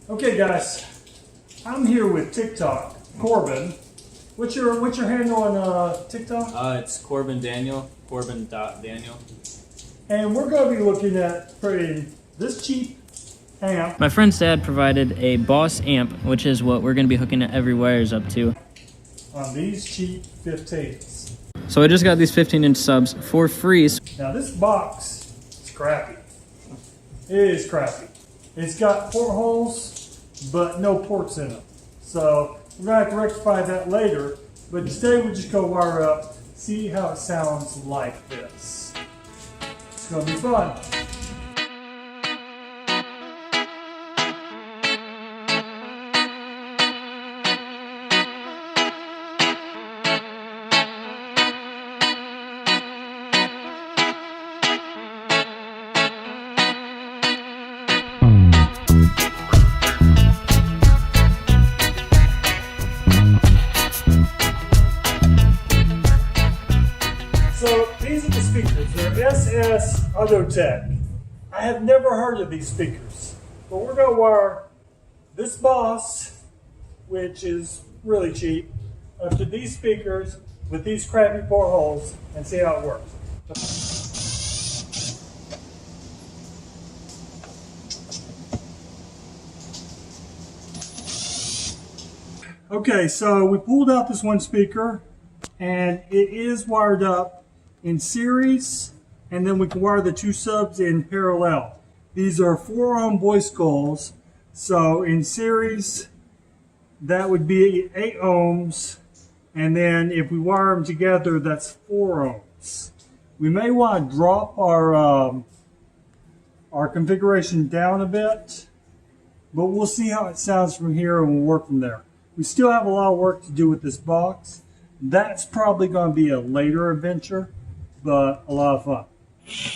Okay guys, I'm here with TikTok, Corbin. What's your handle on TikTok? It's Corbin Daniel, Corbin.Daniel. And we're going to be looking at putting this cheap amp. My friend's dad provided a Boss amp, which is what we're going to be hooking every wires up to. On these cheap 15s. So I just got these 15-inch subs for free. Now this box is crappy. It is crappy. It's got portholes, but no ports in them. So we're going to have to rectify that later. But today we're just going to wire up, see how it sounds like this. It's going to be fun. So these are the speakers. They're SS Autotek. I have never heard of these speakers, but we're going to wire this Boss, which is really cheap, up to these speakers with these crappy portholes and see how it works. Okay, so we pulled out this one speaker and it is wired up in series, and then we can wire the two subs in parallel. These are 4-ohm voice coils, so in series that would be 8 ohms, and then if we wire them together that's 4 ohms. We may want to drop our configuration down a bit, but we'll see how it sounds from here and we'll work from there. We still have a lot of work to do with this box. That's probably going to be a later adventure, but a lot of fun.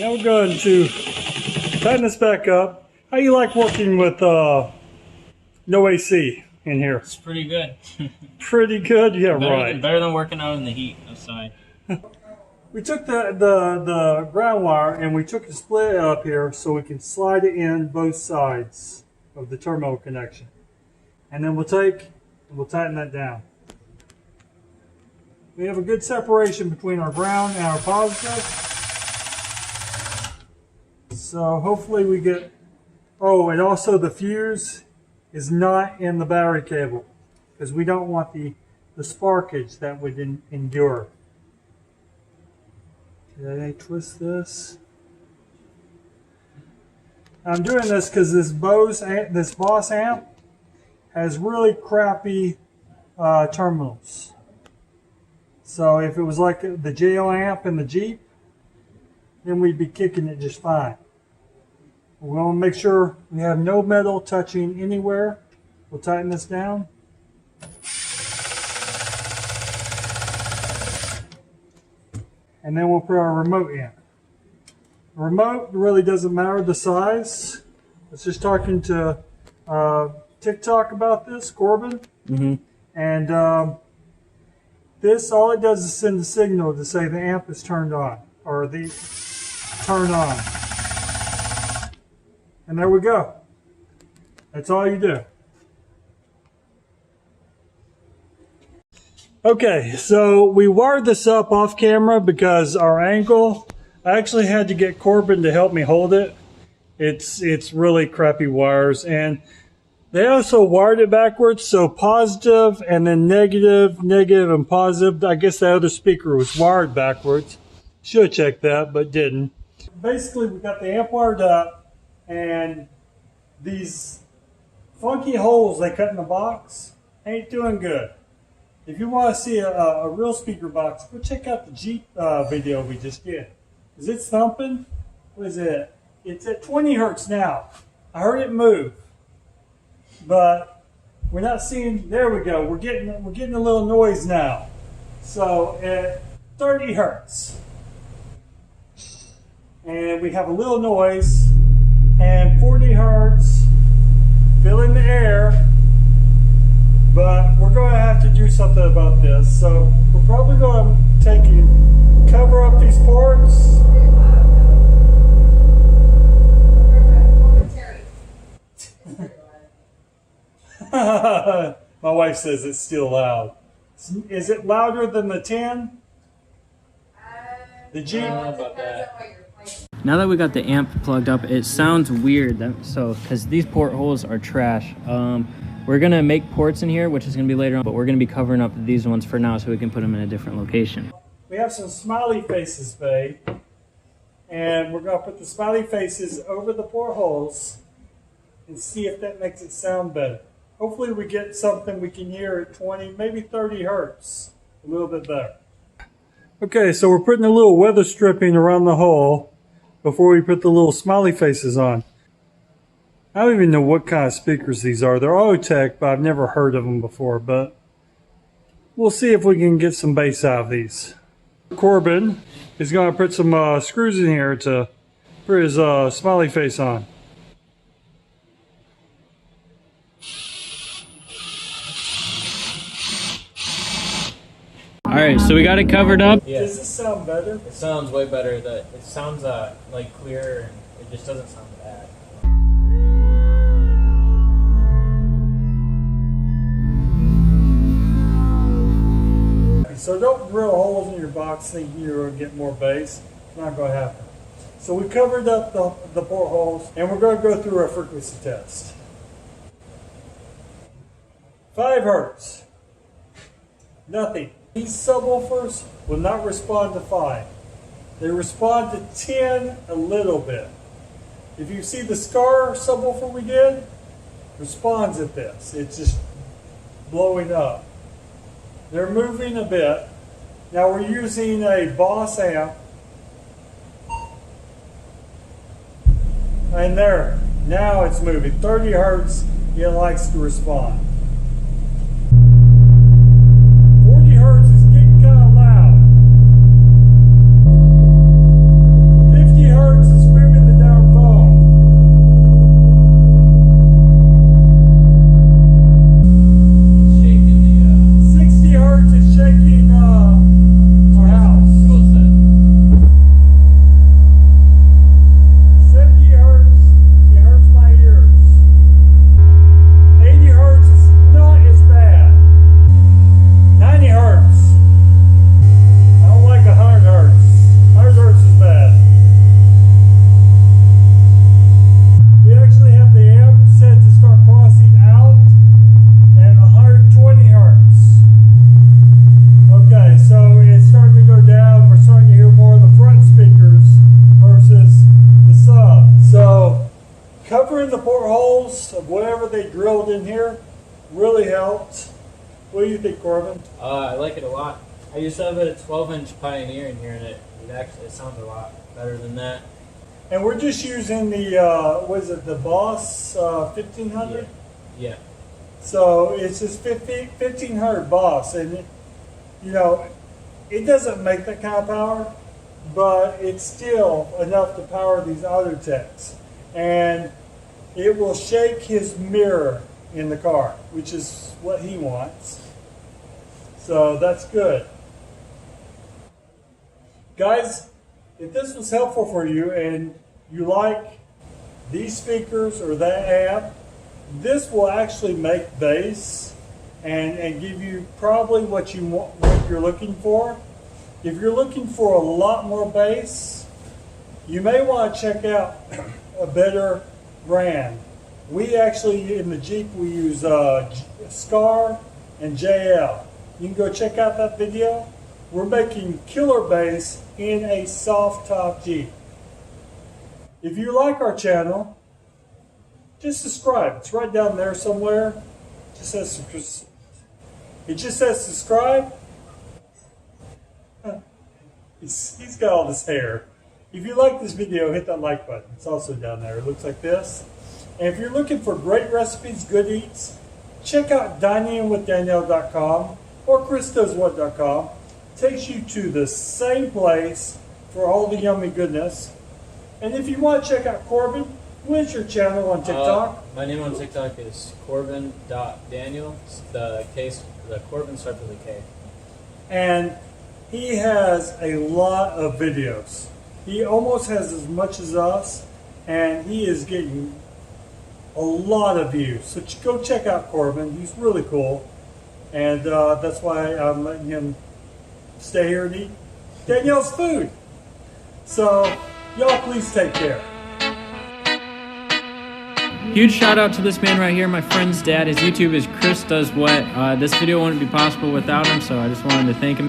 Now we're going to tighten this back up. How you like working with no AC in here? It's pretty good. Pretty good? Yeah, right. Better than working out in the heat outside. We took the ground wire and we took the split up here so we can slide it in both sides of the terminal connection. And then we'll tighten that down. We have a good separation between our ground and our positive. So hopefully we get, oh, and also the fuse is not in the battery cable because we don't want the sparkage that would endure. Did I twist this? I'm doing this because this Boss amp has really crappy terminals. So if it was like the JL amp in the Jeep, then we'd be kicking it just fine. We want to make sure we have no metal touching anywhere. We'll tighten this down. And then we'll put our remote in. The remote really doesn't matter the size. I was just talking to TikTok about this, Corbin. And this, all it does is send the signal to say the amp is turned on, or the turn on. And there we go. That's all you do. Okay, so we wired this up off camera because our angle, I actually had to get Corbin to help me hold it. It's really crappy wires, and they also wired it backwards, so positive and then negative, negative and positive. I guess the other speaker was wired backwards. Should have checked that, but didn't. Basically, we got the amp wired up, and these funky holes they cut in the box ain't doing good. If you want to see a real speaker box, go check out the Jeep video we just did. Is it thumping? What is it? It's at 20 hertz now. I heard it move. But we're not seeing, there we go, we're getting a little noise now. So at 30 hertz. And we have a little noise, and 40 hertz, filling the air. But we're going to have to do something about this. So we're probably going to take and cover up these ports. My wife says it's still loud. Is it louder than the 10? The Jeep? I don't know about that. Now that we got the amp plugged up, it sounds weird. Because these portholes are trash. We're gonna make ports in here, which is gonna be later on, but we're gonna be covering up these ones for now so we can put them in a different location. We have some smiley faces made, and we're gonna put the smiley faces over the portholes and see if that makes it sound better. Hopefully we get something we can hear at 20, maybe 30 hertz, a little bit better. Okay, so we're putting a little weather stripping around the hole before we put the little smiley faces on. I don't even know what kind of speakers these are. They're Autotek, but I've never heard of them before, but we'll see if we can get some bass out of these. Corbin is going to put some screws in here to put his smiley face on. All right, so we got it covered up. Yeah. Does this sound better? It sounds way better. It sounds like clearer, and it just doesn't sound bad. So don't drill holes in your box thinking you're going to get more bass. It's not going to happen. So we covered up the portholes, and we're going to go through our frequency test. 5 hertz. Nothing. These subwoofers will not respond to 5. They respond to 10 a little bit. If you see the Skar subwoofer we did, responds at this. It's just blowing up. They're moving a bit. Now we're using a Boss amp. And there, now it's moving. 30 hertz, it likes to respond. 40 hertz is getting kind of loud. 50 hertz is moving the down phone. Shaking the 60 hertz is shaking our house. tool set. 70 hertz, it hurts my ears. 80 hertz is not as bad. 90 hertz. I don't like 100 hertz. 100 hertz is bad. We actually have the amp set to start crossing out at 120 hertz. Okay, so it's starting to go down. We're starting to hear more of the front speakers versus the sub. So covering the portholes of whatever they drilled in here really helped. What do you think, Corbin? I like it a lot. I used to have a 12-inch Pioneer in here, and it sounds a lot better than that. And we're just using the, what is it, the Boss 1500? Yeah. So it's just 1500 Boss, and you know, it doesn't make that kind of power, but it's still enough to power these Autoteks. And it will shake his mirror in the car, which is what he wants. So that's good. Guys, if this was helpful for you and you like these speakers or that amp, this will actually make bass and give you probably what you want, what you're looking for. If you're looking for a lot more bass, you may want to check out a better brand. We actually, in the Jeep, we use Skar and JL. You can go check out that video. We're making killer bass in a soft top Jeep. If you like our channel, just subscribe. It's right down there somewhere. It just says subscribe. He's got all this hair. If you like this video, hit that like button. It's also down there. It looks like this. And if you're looking for great recipes, good eats, check out diningwithdanielle.com or chrisdoeswhat.com. Takes you to the same place for all the yummy goodness. And if you want to check out Corbin, what is your channel on TikTok? My name on TikTok is Corbin.Daniel. The Corbin starts with a K. And he has a lot of videos. He almost has as much as us, and he is getting a lot of views. So go check out Corbin. He's really cool. And that's why I'm letting him stay here and eat Danielle's food. So y'all please take care. Huge shout out to this man right here, my friend's dad. His YouTube is Chris Does What. This video wouldn't be possible without him, so I just wanted to thank him.